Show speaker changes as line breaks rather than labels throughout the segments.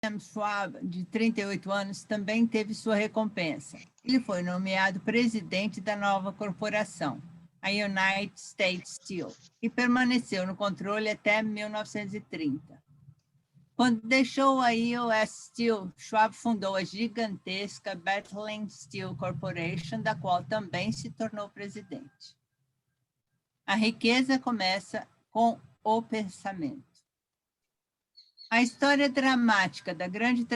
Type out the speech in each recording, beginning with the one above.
M. Schwab, de 38 anos, também teve sua recompensa. Ele foi nomeado presidente da nova corporação, a United States Steel, e permaneceu no controle até 1930. Quando deixou a US Steel, Schwab fundou a gigantesca Bethlehem Steel Corporation, da qual também se tornou presidente. A riqueza começa com o pensamento. A história dramática da grande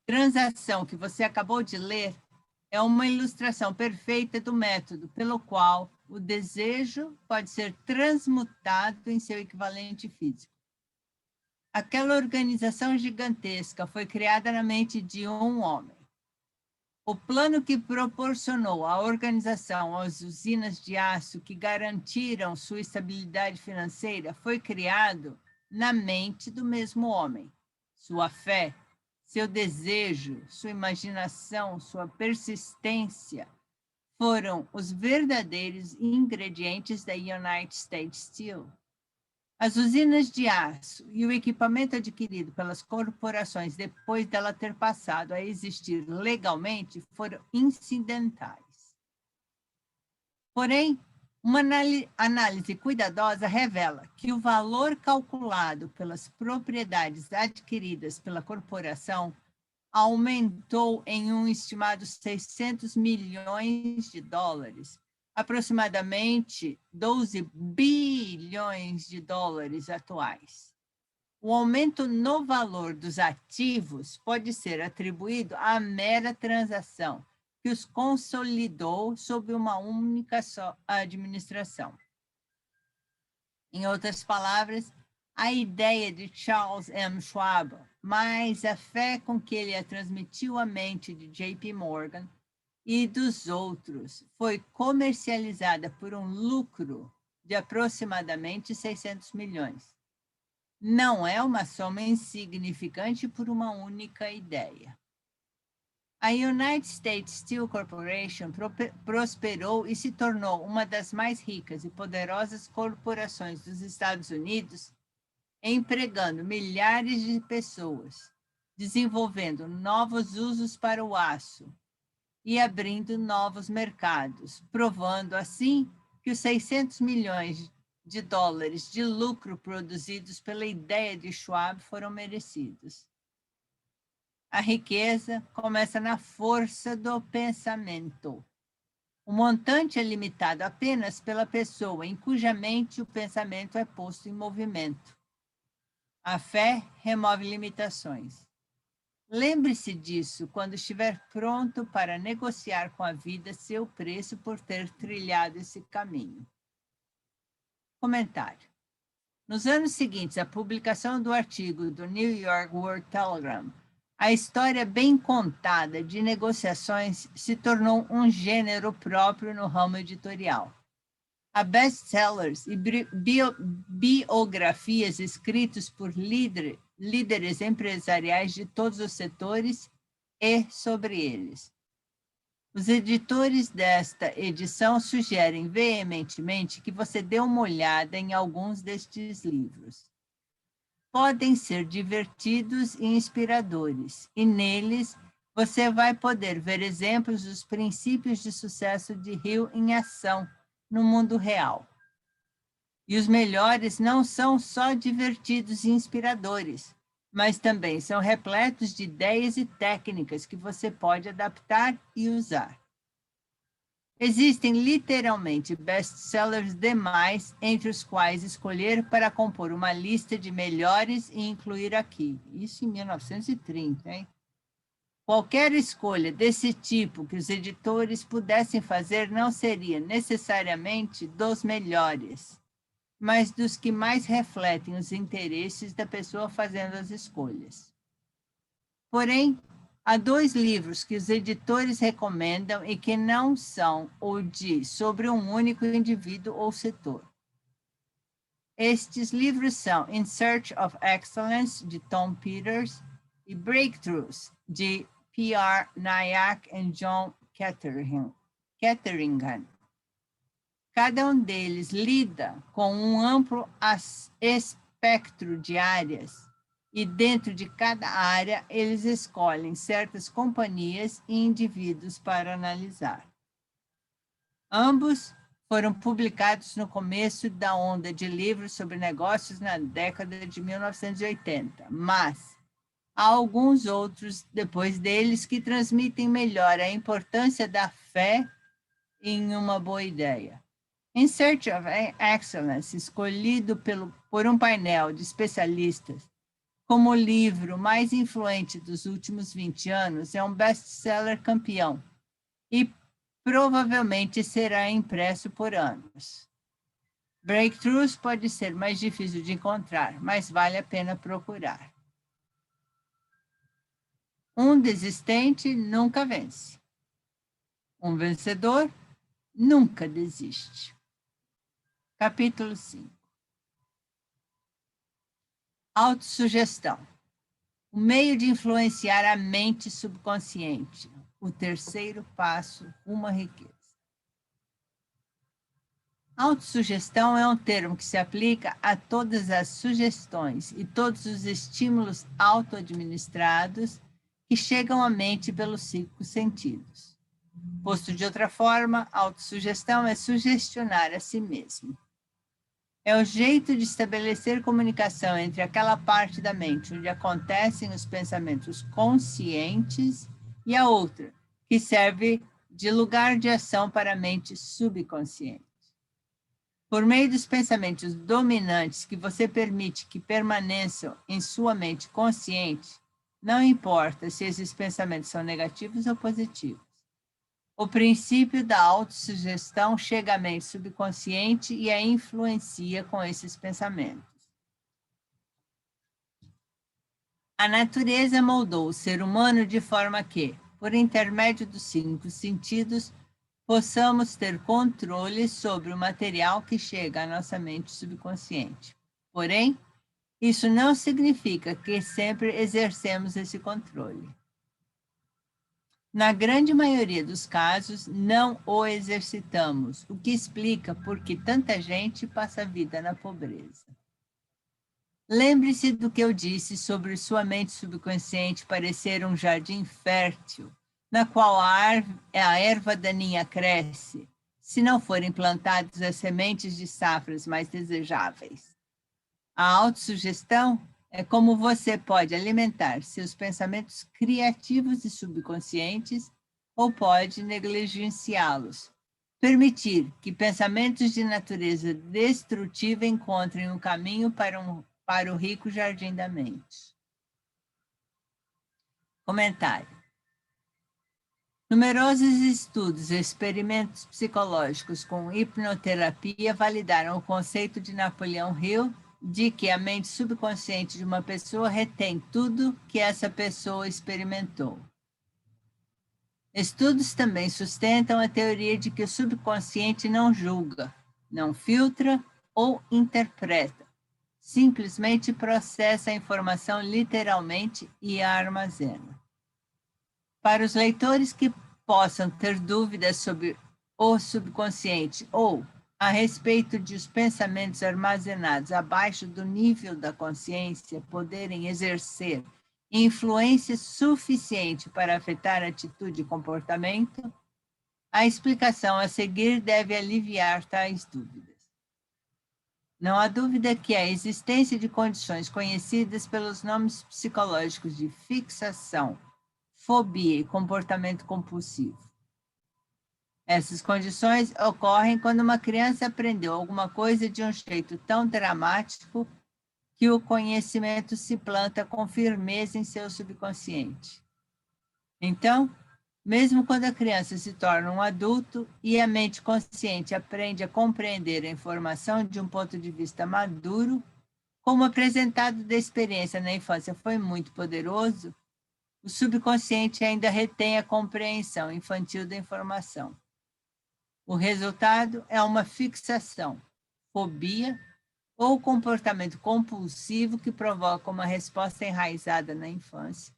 transação que você acabou de ler é uma ilustração perfeita do método pelo qual o desejo pode ser transmutado em seu equivalente físico. Aquela organização gigantesca foi criada na mente de um homem. O plano que proporcionou a organização às usinas de aço que garantiram sua estabilidade financeira foi criado na mente do mesmo homem. Sua fé, seu desejo, sua imaginação, sua persistência foram os verdadeiros ingredientes da United States Steel. As usinas de aço e o equipamento adquirido pelas corporações depois dela ter passado a existir legalmente foram incidentais. Porém, uma análise cuidadosa revela que o valor calculado pelas propriedades adquiridas pela corporação aumentou em um estimado 600 milhões de dólares, aproximadamente 12 bilhões de dólares atuais. O aumento no valor dos ativos pode ser atribuído à mera transação que os consolidou sob uma única administração. Em outras palavras, a ideia de Charles M. Schwab, mais a fé com que ele a transmitiu à mente de J.P. Morgan e dos outros, foi comercializada por um lucro de aproximadamente 600 milhões. Não é uma soma insignificante por uma única ideia. A United States Steel Corporation prosperou e se tornou uma das mais ricas e poderosas corporações dos Estados Unidos, empregando milhares de pessoas, desenvolvendo novos usos para o aço e abrindo novos mercados, provando assim que os 600 milhões de dólares de lucro produzidos pela ideia de Schwab foram merecidos. A riqueza começa na força do pensamento. O montante é limitado apenas pela pessoa em cuja mente o pensamento é posto em movimento. A fé remove limitações. Lembre-se disso quando estiver pronto para negociar com a vida seu preço por ter trilhado esse caminho. Comentário. Nos anos seguintes à publicação do artigo do New York World Telegram, a história bem contada de negociações se tornou um gênero próprio no ramo editorial. Há best-sellers e biografias escritos por líderes empresariais de todos os setores e sobre eles. Os editores desta edição sugerem veementemente que você dê uma olhada em alguns destes livros. Podem ser divertidos e inspiradores, e neles você vai poder ver exemplos dos princípios de sucesso de Hill em ação no mundo real. E os melhores não são só divertidos e inspiradores, mas também são repletos de ideias e técnicas que você pode adaptar e usar. Existem literalmente best-sellers demais, entre os quais escolher para compor uma lista de melhores e incluir aqui. Isso em 1930, hein? Qualquer escolha desse tipo que os editores pudessem fazer não seria necessariamente dos melhores, mas dos que mais refletem os interesses da pessoa fazendo as escolhas. Porém, há 2 livros que os editores recomendam e que não são ou de sobre um único indivíduo ou setor. Estes livros são In Search of Excellence, de Tom Peters, e Breakthroughs, de P.R. Nyack e John Ketteringham. Cada um deles lida com um amplo espectro de áreas e dentro de cada área eles escolhem certas companhias e indivíduos para analisar. Ambos foram publicados no começo da onda de livros sobre negócios na década de 1980, mas há alguns outros depois deles que transmitem melhor a importância da fé em uma boa ideia. In Search of Excellence, escolhido por um painel de especialistas como o livro mais influente dos últimos 20 anos, é um best-seller campeão e provavelmente será impresso por anos. Breakthroughs pode ser mais difícil de encontrar, mas vale a pena procurar. Um desistente nunca vence. Um vencedor nunca desiste. Capítulo 5. Autossugestão. O meio de influenciar a mente subconsciente. O terceiro passo rumo à riqueza. Autossugestão é um termo que se aplica a todas as sugestões e todos os estímulos auto-administrados que chegam à mente pelos 5 sentidos. Posto de outra forma, autossugestão é sugestionar a si mesmo. É o jeito de estabelecer comunicação entre aquela parte da mente onde acontecem os pensamentos conscientes e a outra, que serve de lugar de ação para a mente subconsciente. Por meio dos pensamentos dominantes que você permite que permaneçam em sua mente consciente, não importa se esses pensamentos são negativos ou positivos. O princípio da autossugestão chega à mente subconsciente e a influencia com esses pensamentos. A natureza moldou o ser humano de forma que, por intermédio dos 5 sentidos, possamos ter controle sobre o material que chega à nossa mente subconsciente. Porém, isso não significa que sempre exercemos esse controle. Na grande maioria dos casos, não o exercitamos, o que explica por que tanta gente passa a vida na pobreza. Lembre-se do que eu disse sobre sua mente subconsciente parecer um jardim fértil, na qual a erva daninha cresce, se não forem plantadas as sementes de safras mais desejáveis. A autossugestão é como você pode alimentar seus pensamentos criativos e subconscientes ou pode negligenciá-los. Permitir que pensamentos de natureza destrutiva encontrem um caminho para o rico jardim da mente. Comentário. Numerosos estudos e experimentos psicológicos com hipnoterapia validaram o conceito de Napoleão Hill de que a mente subconsciente de uma pessoa retém tudo que essa pessoa experimentou. Estudos também sustentam a teoria de que o subconsciente não julga, não filtra ou interpreta, simplesmente processa a informação literalmente e a armazena. Para os leitores que possam ter dúvidas sobre o subconsciente ou a respeito de os pensamentos armazenados abaixo do nível da consciência poderem exercer influência suficiente para afetar atitude e comportamento, a explicação a seguir deve aliviar tais dúvidas. Não há dúvida que a existência de condições conhecidas pelos nomes psicológicos de fixação, fobia e comportamento compulsivo. Essas condições ocorrem quando uma criança aprendeu alguma coisa de um jeito tão dramático que o conhecimento se planta com firmeza em seu subconsciente. Então, mesmo quando a criança se torna um adulto e a mente consciente aprende a compreender a informação de um ponto de vista maduro, como apresentado da experiência na infância foi muito poderoso, o subconsciente ainda retém a compreensão infantil da informação. O resultado é uma fixação, fobia ou comportamento compulsivo que provoca uma resposta enraizada na infância,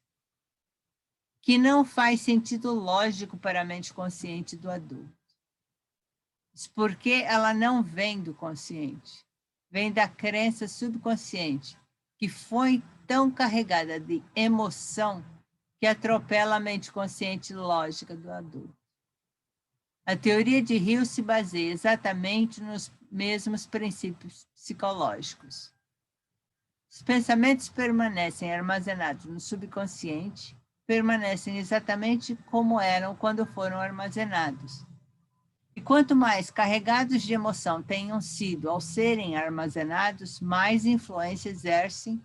que não faz sentido lógico para a mente consciente do adulto. Isso porque ela não vem do consciente, vem da crença subconsciente, que foi tão carregada de emoção que atropela a mente consciente e lógica do adulto. A teoria de Hill se baseia exatamente nos mesmos princípios psicológicos. Os pensamentos permanecem armazenados no subconsciente, permanecem exatamente como eram quando foram armazenados. E quanto mais carregados de emoção tenham sido ao serem armazenados, mais influência exercem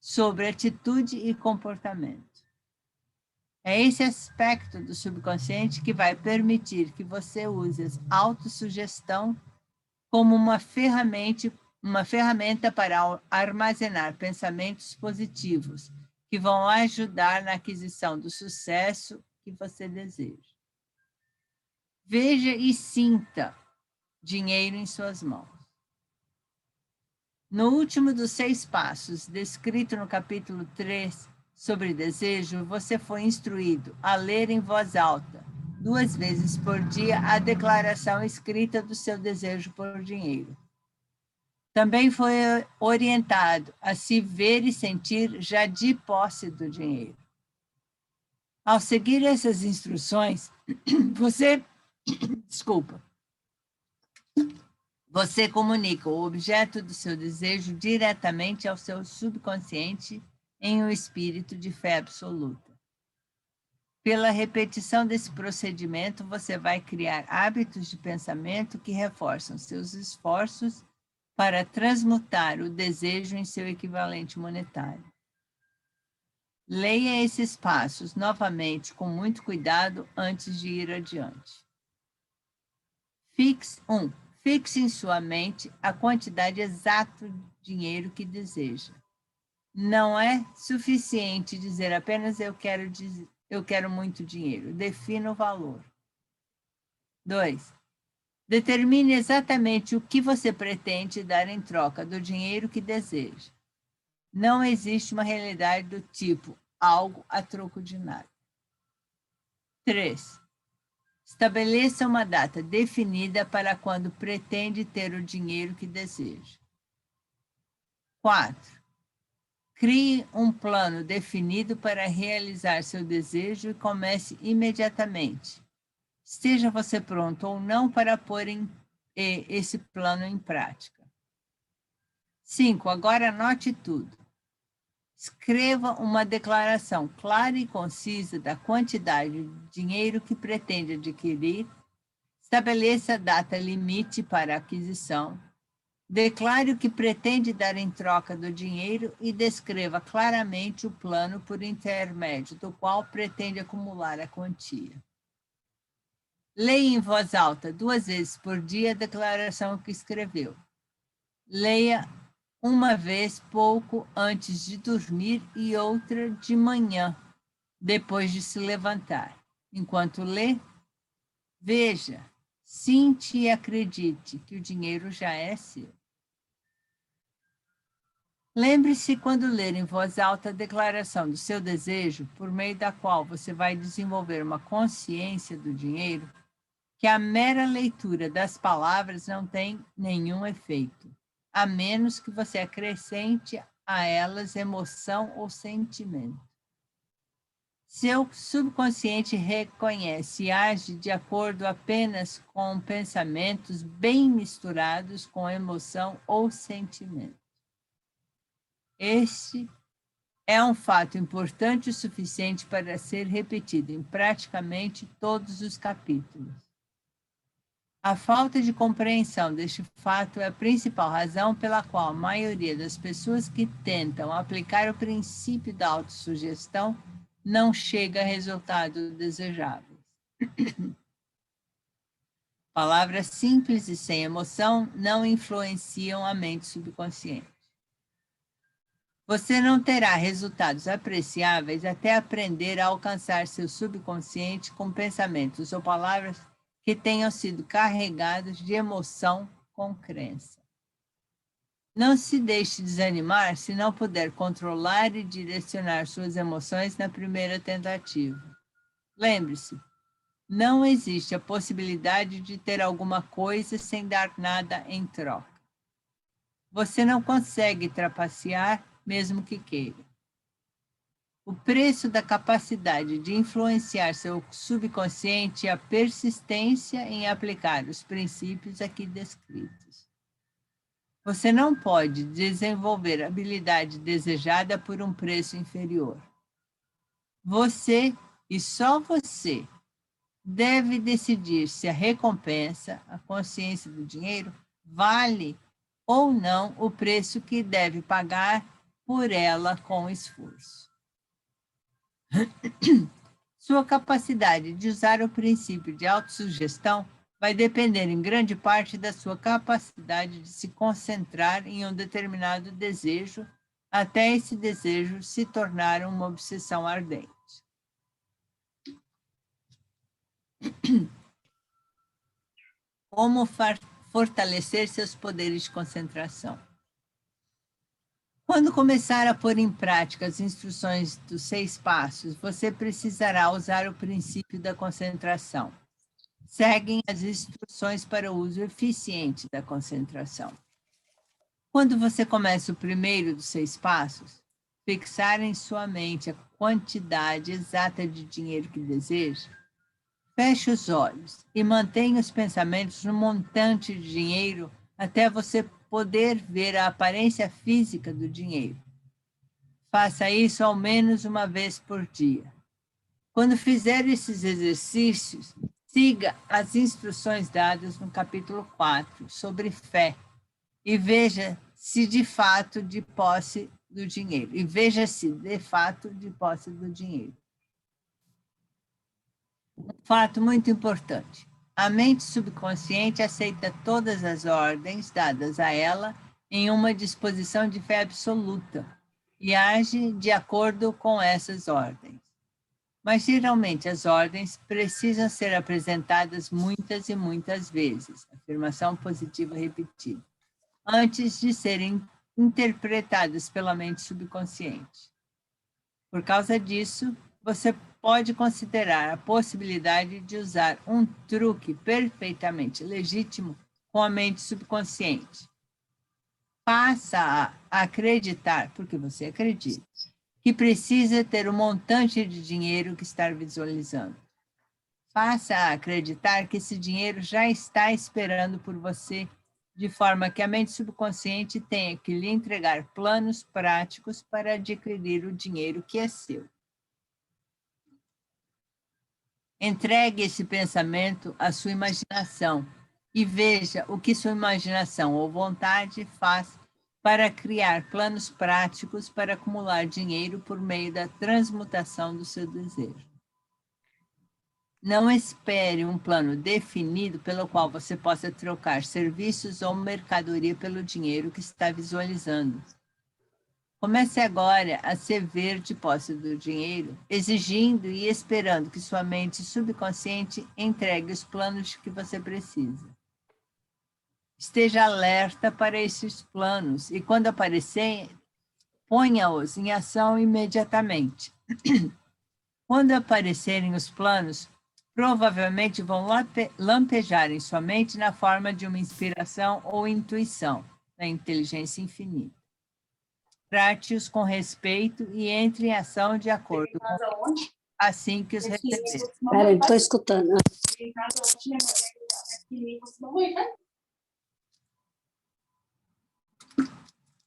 sobre atitude e comportamento. É esse aspecto do subconsciente que vai permitir que você use a autossugestão como uma ferramenta para armazenar pensamentos positivos, que vão ajudar na aquisição do sucesso que você deseja. Veja e sinta dinheiro em suas mãos. No último dos 6 passos, descrito no capítulo 3 sobre desejo, você foi instruído a ler em voz alta, 2 vezes por dia, a declaração escrita do seu desejo por dinheiro. Também foi orientado a se ver e sentir já de posse do dinheiro. Ao seguir essas instruções, você comunica o objeto do seu desejo diretamente ao seu subconsciente em um espírito de fé absoluta. Pela repetição desse procedimento, você vai criar hábitos de pensamento que reforçam seus esforços para transmutar o desejo em seu equivalente monetário. Leia esses passos novamente com muito cuidado antes de ir adiante. Fixe em sua mente a quantidade exata de dinheiro que deseja. Não é suficiente dizer apenas eu quero muito dinheiro. Defina o valor. 2. Determine exatamente o que você pretende dar em troca do dinheiro que deseja. Não existe uma realidade do tipo algo a troco de nada. 3. Estabeleça uma data definida para quando pretende ter o dinheiro que deseja. 4. Crie um plano definido para realizar seu desejo e comece imediatamente. Esteja você pronto ou não para pôr esse plano em prática. 5. Agora anote tudo. Escreva uma declaração clara e concisa da quantidade de dinheiro que pretende adquirir. Estabeleça a data limite para a aquisição. Declare o que pretende dar em troca do dinheiro e descreva claramente o plano por intermédio do qual pretende acumular a quantia. Leia em voz alta 2 vezes por dia a declaração que escreveu. Leia uma vez pouco antes de dormir e outra de manhã, depois de se levantar. Enquanto lê, veja, sinta e acredite que o dinheiro já é seu. Lembre-se, quando ler em voz alta a declaração do seu desejo, por meio da qual você vai desenvolver uma consciência do dinheiro, que a mera leitura das palavras não tem nenhum efeito, a menos que você acrescente a elas emoção ou sentimento. Seu subconsciente reconhece e age de acordo apenas com pensamentos bem misturados com emoção ou sentimento. Este é um fato importante o suficiente para ser repetido em praticamente todos os capítulos. A falta de compreensão deste fato é a principal razão pela qual a maioria das pessoas que tentam aplicar o princípio da autossugestão não chega a resultados desejáveis. Palavras simples e sem emoção não influenciam a mente subconsciente. Você não terá resultados apreciáveis até aprender a alcançar seu subconsciente com pensamentos ou palavras que tenham sido carregados de emoção com crença. Não se deixe desanimar se não puder controlar e direcionar suas emoções na primeira tentativa. Lembre-se, não existe a possibilidade de ter alguma coisa sem dar nada em troca. Você não consegue trapacear mesmo que queira. O preço da capacidade de influenciar seu subconsciente é a persistência em aplicar os princípios aqui descritos. Você não pode desenvolver a habilidade desejada por um preço inferior. Você, e só você, deve decidir se a recompensa, a consciência do dinheiro, vale ou não o preço que deve pagar por ela com esforço. Sua capacidade de usar o princípio de autossugestão vai depender em grande parte da sua capacidade de se concentrar em um determinado desejo até esse desejo se tornar uma obsessão ardente. Como fortalecer seus poderes de concentração? Quando começar a pôr em prática as instruções dos 6 passos, você precisará usar o princípio da concentração. Seguem as instruções para o uso eficiente da concentração. Quando você começa o primeiro dos 6 passos, fixar em sua mente a quantidade exata de dinheiro que deseja, feche os olhos e mantenha os pensamentos no montante de dinheiro até você poder ver a aparência física do dinheiro. Faça isso ao menos uma vez por dia. Quando fizer esses exercícios, siga as instruções dadas no capítulo 4 sobre fé e veja se de fato de posse do dinheiro. Um fato muito importante. A mente subconsciente aceita todas as ordens dadas a ela em uma disposição de fé absoluta e age de acordo com essas ordens. Mas, geralmente, as ordens precisam ser apresentadas muitas e muitas vezes, afirmação positiva repetida, antes de serem interpretadas pela mente subconsciente. Por causa disso, você pode considerar a possibilidade de usar um truque perfeitamente legítimo com a mente subconsciente. Faça-a acreditar, porque você acredita, que precisa ter um montante de dinheiro que está visualizando. Faça-a acreditar que esse dinheiro já está esperando por você, de forma que a mente subconsciente tenha que lhe entregar planos práticos para adquirir o dinheiro que é seu. Entregue esse pensamento à sua imaginação e veja o que sua imaginação ou vontade faz para criar planos práticos para acumular dinheiro por meio da transmutação do seu desejo. Não espere um plano definido pelo qual você possa trocar serviços ou mercadoria pelo dinheiro que está visualizando. Comece agora a se ver de posse do dinheiro, exigindo e esperando que sua mente subconsciente entregue os planos que você precisa. Esteja alerta para esses planos e, quando aparecerem, ponha-os em ação imediatamente. Quando aparecerem os planos, provavelmente vão lampejar em sua mente na forma de uma inspiração ou intuição da inteligência infinita. Trate-os com respeito e entre em ação de acordo com assim que os receber.
Peraí, estou escutando.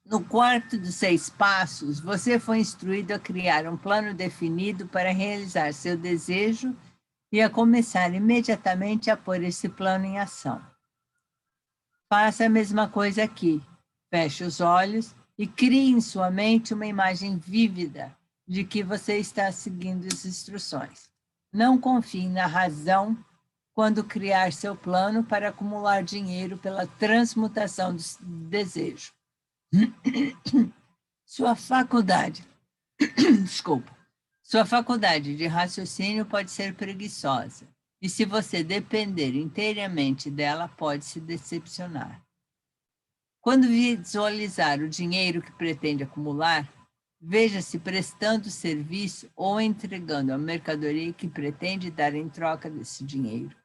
No quarto dos 6 passos, você foi instruído a criar um plano definido para realizar seu desejo e a começar imediatamente a pôr esse plano em ação. Faça a mesma coisa aqui. Feche os olhos e crie em sua mente uma imagem vívida de que você está seguindo as instruções. Não confie na razão quando criar seu plano para acumular dinheiro pela transmutação do desejo. Sua faculdade de raciocínio pode ser preguiçosa, e se você depender inteiramente dela, pode se decepcionar. Quando visualizar o dinheiro que pretende acumular, veja-se prestando serviço ou entregando a mercadoria que pretende dar em troca desse dinheiro.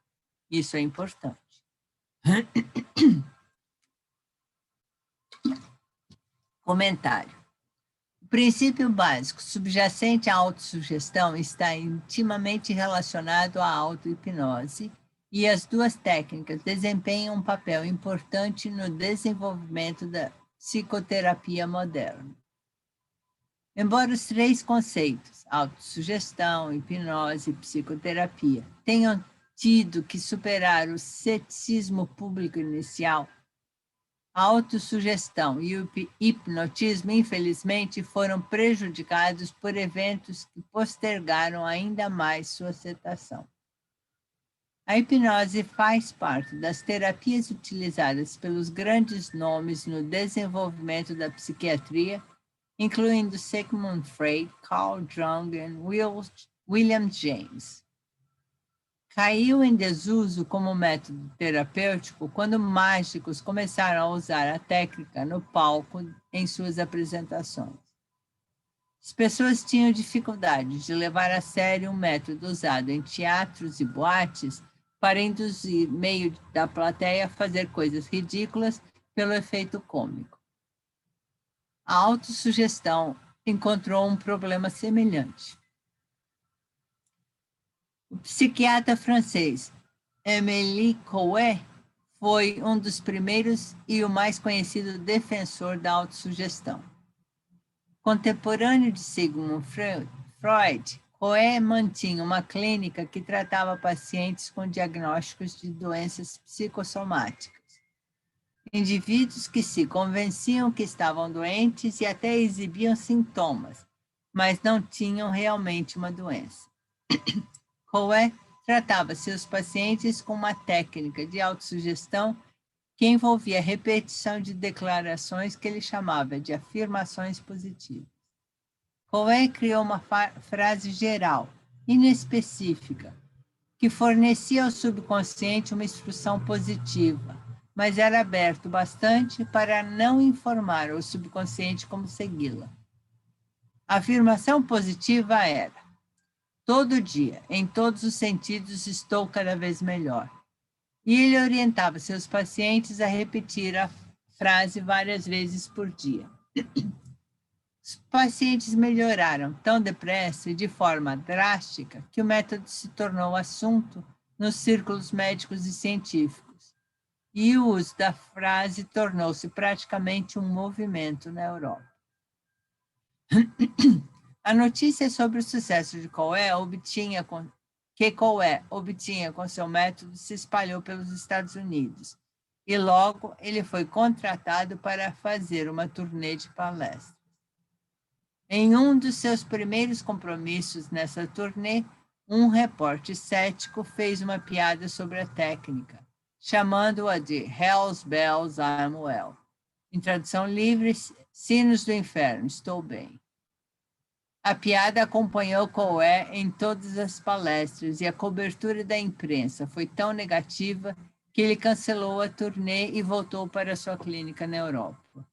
Isso é importante. Comentário. O princípio básico subjacente à autossugestão está intimamente relacionado à auto-hipnose, e as duas técnicas desempenham um papel importante no desenvolvimento da psicoterapia moderna. Embora os três conceitos, autossugestão, hipnose e psicoterapia, tenham tido que superar o ceticismo público inicial, a autossugestão e o hipnotismo, infelizmente, foram prejudicados por eventos que postergaram ainda mais sua aceitação. A hipnose faz parte das terapias utilizadas pelos grandes nomes no desenvolvimento da psiquiatria, incluindo Sigmund Freud, Carl Jung e William James. Caiu em desuso como método terapêutico quando mágicos começaram a usar a técnica no palco em suas apresentações. As pessoas tinham dificuldade de levar a sério um método usado em teatros e boates para induzir meio da plateia a fazer coisas ridículas pelo efeito cômico. A autossugestão encontrou um problema semelhante. O psiquiatra francês Émile Coué foi um dos primeiros e o mais conhecido defensor da autossugestão. Contemporâneo de Sigmund Freud, Coué mantinha uma clínica que tratava pacientes com diagnósticos de doenças psicossomáticas. Indivíduos que se convenciam que estavam doentes e até exibiam sintomas, mas não tinham realmente uma doença. Coué tratava seus pacientes com uma técnica de autossugestão que envolvia a repetição de declarações que ele chamava de afirmações positivas. Coué criou uma frase geral, inespecífica, que fornecia ao subconsciente uma instrução positiva, mas era aberto bastante para não informar o subconsciente como segui-la. A afirmação positiva era: todo dia, em todos os sentidos, estou cada vez melhor. E ele orientava seus pacientes a repetir a frase várias vezes por dia. Os pacientes melhoraram tão depressa e de forma drástica que o método se tornou assunto nos círculos médicos e científicos. E o uso da frase tornou-se praticamente um movimento na Europa. A notícia sobre o sucesso de Coué obtinha com seu método se espalhou pelos Estados Unidos, e logo ele foi contratado para fazer uma turnê de palestras. Em um dos seus primeiros compromissos nessa turnê, um repórter cético fez uma piada sobre a técnica, chamando-a de Hell's Bells, I'm Well. Em tradução livre, Sinos do Inferno, estou bem. A piada acompanhou Coué em todas as palestras e a cobertura da imprensa foi tão negativa que ele cancelou a turnê e voltou para sua clínica na Europa.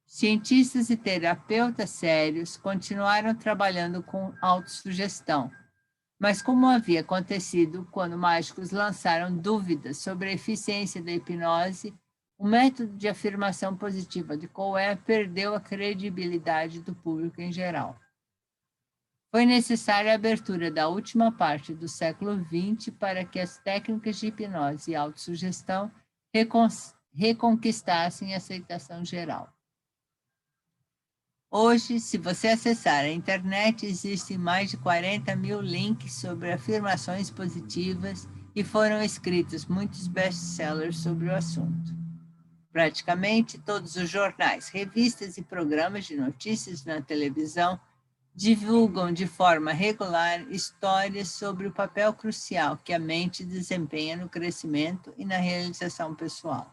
Cientistas e terapeutas sérios continuaram trabalhando com autossugestão, mas como havia acontecido quando mágicos lançaram dúvidas sobre a eficiência da hipnose, o método de afirmação positiva de Coué perdeu a credibilidade do público em geral. Foi necessária a abertura da última parte do século XX para que as técnicas de hipnose e autossugestão reconquistassem a aceitação geral. Hoje, se você acessar a internet, existem mais de 40 mil links sobre afirmações positivas e foram escritos muitos best-sellers sobre o assunto. Praticamente todos os jornais, revistas e programas de notícias na televisão divulgam de forma regular histórias sobre o papel crucial que a mente desempenha no crescimento e na realização pessoal.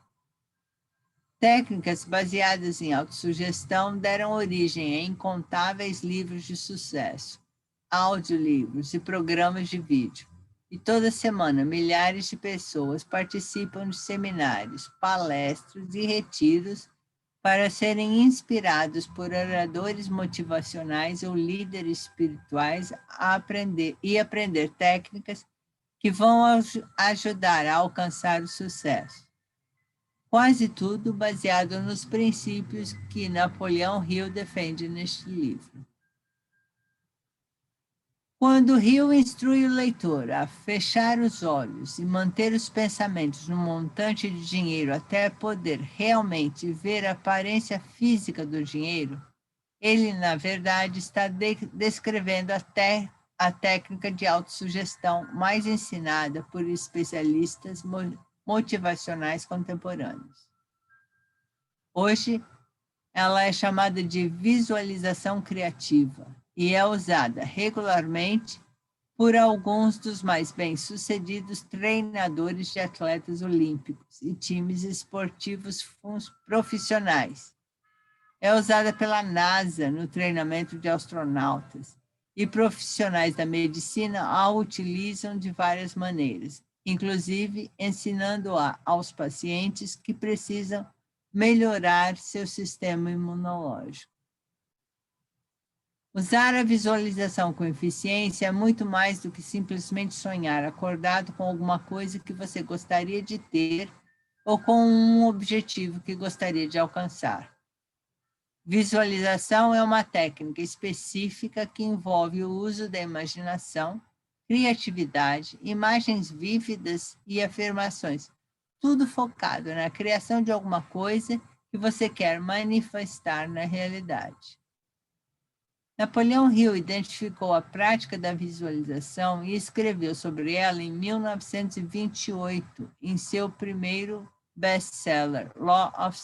Técnicas baseadas em autossugestão deram origem a incontáveis livros de sucesso, audiolivros e programas de vídeo. E toda semana, milhares de pessoas participam de seminários, palestras e retiros para serem inspirados por oradores motivacionais ou líderes espirituais a aprender técnicas que vão ajudar a alcançar o sucesso. Quase tudo baseado nos princípios que Napoleão Hill defende neste livro. Quando Hill instrui o leitor a fechar os olhos e manter os pensamentos no montante de dinheiro até poder realmente ver a aparência física do dinheiro, ele, na verdade, está descrevendo a técnica de autossugestão mais ensinada por especialistas motivacionais contemporâneos. Hoje, ela é chamada de visualização criativa e é usada regularmente por alguns dos mais bem-sucedidos treinadores de atletas olímpicos e times esportivos profissionais. É usada pela NASA no treinamento de astronautas e profissionais da medicina a utilizam de várias maneiras, inclusive ensinando-a aos pacientes que precisam melhorar seu sistema imunológico. Usar a visualização com eficiência é muito mais do que simplesmente sonhar acordado com alguma coisa que você gostaria de ter ou com um objetivo que gostaria de alcançar. Visualização é uma técnica específica que envolve o uso da imaginação, criatividade, imagens vívidas e afirmações, tudo focado na criação de alguma coisa que você quer manifestar na realidade. Napoleão Hill identificou a prática da visualização e escreveu sobre ela em 1928, em seu primeiro best-seller, Law of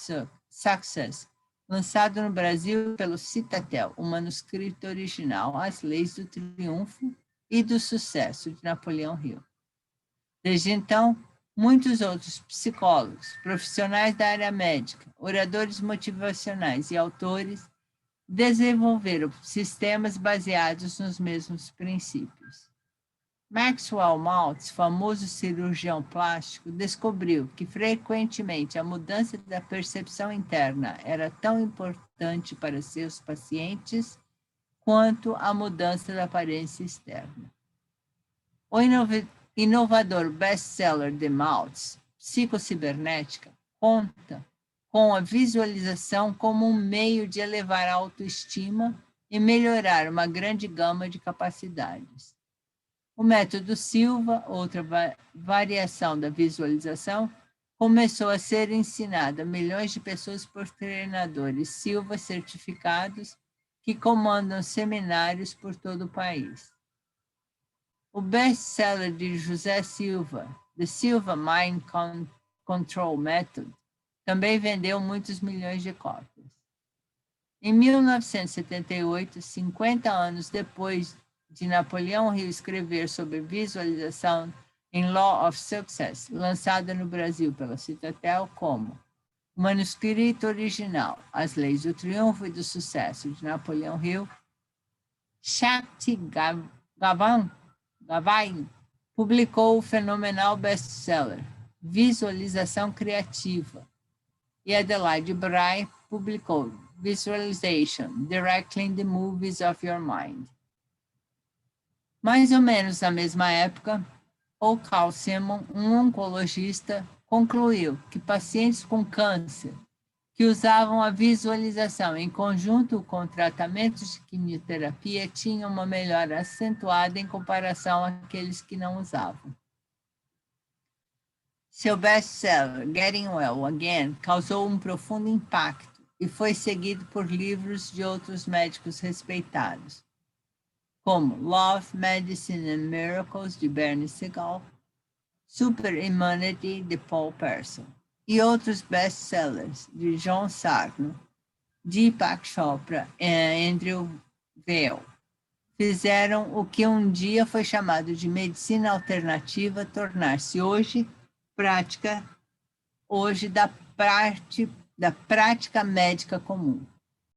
Success, lançado no Brasil pelo Citatel, o manuscrito original, As Leis do Triunfo e do Sucesso, de Napoleão Hill. Desde então, muitos outros psicólogos, profissionais da área médica, oradores motivacionais e autores desenvolveram sistemas baseados nos mesmos princípios. Maxwell Maltz, famoso cirurgião plástico, descobriu que frequentemente a mudança da percepção interna era tão importante para seus pacientes quanto a mudança da aparência externa. O inovador best-seller de Maltz, Psicocibernética, conta com a visualização como um meio de elevar a autoestima e melhorar uma grande gama de capacidades. O método Silva, outra variação da visualização, começou a ser ensinado a milhões de pessoas por treinadores Silva certificados que comandam seminários por todo o país. O best-seller de José Silva, The Silva Mind Control Method, também vendeu muitos milhões de cópias. Em 1978, 50 anos depois de Napoleão Hill escrever sobre visualização em Law of Success, lançada no Brasil pela Citatel como o manuscrito original, As Leis do Triunfo e do Sucesso, de Napoleão Hill, Shakti Gavai publicou o fenomenal best-seller Visualização Criativa, e Adelaide Bray publicou Visualization, Directing the Movies of Your Mind. Mais ou menos na mesma época, o Carl Simon, um oncologista, concluiu que pacientes com câncer que usavam a visualização em conjunto com tratamentos de quimioterapia tinham uma melhora acentuada em comparação àqueles que não usavam. Seu best-seller, Getting Well Again, causou um profundo impacto e foi seguido por livros de outros médicos respeitados, como Love, Medicine and Miracles, de Bernie Siegel, Super Immunity, de Paul Person, e outros best-sellers de John Sarno, Deepak Chopra e Andrew Weil. Fizeram o que um dia foi chamado de medicina alternativa tornar-se hoje da prática médica comum.